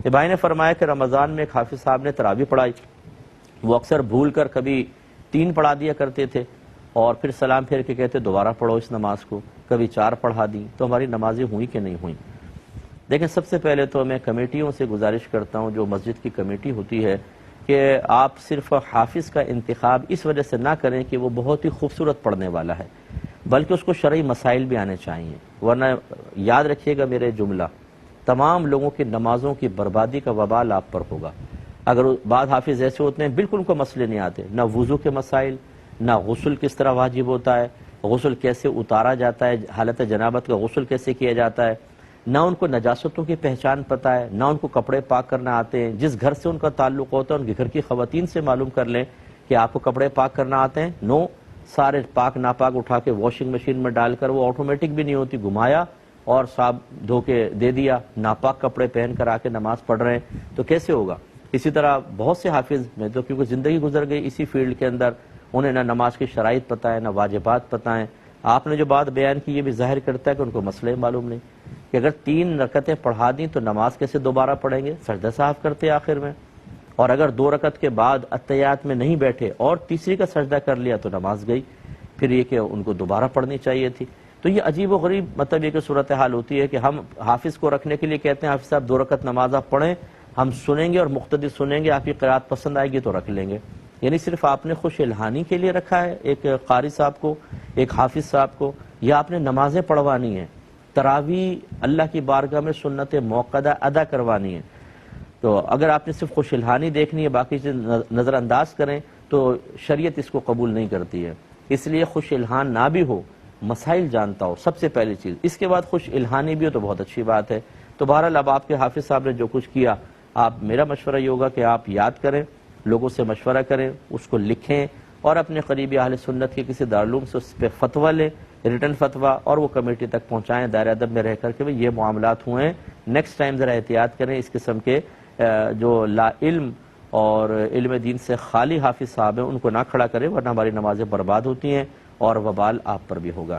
کہ بھائی نے فرمایا کہ رمضان میں ایک حافظ صاحب نے تراویح پڑھائی، وہ اکثر بھول کر کبھی 3 پڑھا دیا کرتے تھے اور پھر سلام پھیر کے کہتے دوبارہ پڑھو اس نماز کو، کبھی 4 پڑھا دی، تو ہماری نمازیں ہوئی کہ نہیں ہوئیں؟ دیکھیں، سب سے پہلے تو میں کمیٹیوں سے گزارش کرتا ہوں، جو مسجد کی کمیٹی ہوتی ہے، کہ آپ صرف حافظ کا انتخاب اس وجہ سے نہ کریں کہ وہ بہت ہی خوبصورت پڑھنے والا ہے، بلکہ اس کو شرعی مسائل بھی آنے چاہیے، ورنہ یاد رکھیے گا میرے جملہ، تمام لوگوں کی نمازوں کی بربادی کا وبال آپ پر ہوگا۔ اگر بعض حافظ ایسے ہوتے ہیں بالکل ان کو مسئلے نہیں آتے، نہ وضو کے مسائل، نہ غسل کس طرح واجب ہوتا ہے، غسل کیسے اتارا جاتا ہے، حالت جنابت کا غسل کیسے کیا جاتا ہے، نہ ان کو نجاستوں کی پہچان پتہ ہے، نہ ان کو کپڑے پاک کرنا آتے ہیں۔ جس گھر سے ان کا تعلق ہوتا ہے ان کے گھر کی خواتین سے معلوم کر لیں کہ آپ کو کپڑے پاک کرنا آتے ہیں، نو، سارے پاک ناپاک اٹھا کے واشنگ مشین میں ڈال کر، وہ آٹومیٹک بھی نہیں ہوتی، گھمایا اور صاحب دھو کے دے دیا، ناپاک کپڑے پہن کر آ کے نماز پڑھ رہے ہیں، تو کیسے ہوگا؟ اسی طرح بہت سے حافظ میں تو کیونکہ زندگی گزر گئی اسی فیلڈ کے اندر، انہیں نہ نماز کی شرائط پتہ ہے، نہ واجبات پتہ ہیں۔ آپ نے جو بات بیان کی یہ بھی ظاہر کرتا ہے کہ ان کو مسئلے معلوم نہیں کہ اگر 3 رکعتیں پڑھا دیں تو نماز کیسے دوبارہ پڑھیں گے؟ سجدہ صاحب کرتے آخر میں، اور اگر 2 رکعت کے بعد اتحیات میں نہیں بیٹھے اور تیسری کا سجدہ کر لیا تو نماز گئی، پھر یہ کہ ان کو دوبارہ پڑھنی چاہیے تھی۔ تو یہ عجیب و غریب مطلب یہ کہ صورتحال ہوتی ہے کہ ہم حافظ کو رکھنے کے لیے کہتے ہیں حافظ صاحب 2 رکعت نماز آپ پڑھیں، ہم سنیں گے اور مقتدی سنیں گے، آپ کی قرات پسند آئے گی تو رکھ لیں گے۔ یعنی صرف آپ نے خوش الہانی کے لیے رکھا ہے ایک قاری صاحب کو، ایک حافظ صاحب کو، یا آپ نے نمازیں پڑھوانی ہیں، تراویح اللہ کی بارگاہ میں سنت موقدہ ادا کروانی ہے؟ تو اگر آپ نے صرف خوش الہانی دیکھنی ہے، باقی چیز نظر انداز کریں تو شریعت اس کو قبول نہیں کرتی ہے۔ اس لیے خوش الہان نہ بھی ہو، مسائل جانتا ہو، سب سے پہلی چیز، اس کے بعد خوش الہانی بھی ہو تو بہت اچھی بات ہے۔ تو بہرحال اب آپ کے حافظ صاحب نے جو کچھ کیا، آپ میرا مشورہ یہ ہوگا کہ آپ یاد کریں، لوگوں سے مشورہ کریں، اس کو لکھیں اور اپنے قریبی اہل سنت کے کسی دارالعلوم سے اس پہ فتویٰ لیں، ریٹن فتویٰ، اور وہ کمیٹی تک پہنچائیں دائرہ ادب میں رہ کر کے یہ معاملات ہوئے ہیں، نیکسٹ ٹائم ذرا احتیاط کریں۔ اس قسم کے جو لا علم اور علم دین سے خالی حافظ صاحب ہیں ان کو نہ کھڑا کریں، ورنہ ہماری نمازیں برباد ہوتی ہیں اور وبال آپ پر بھی ہوگا۔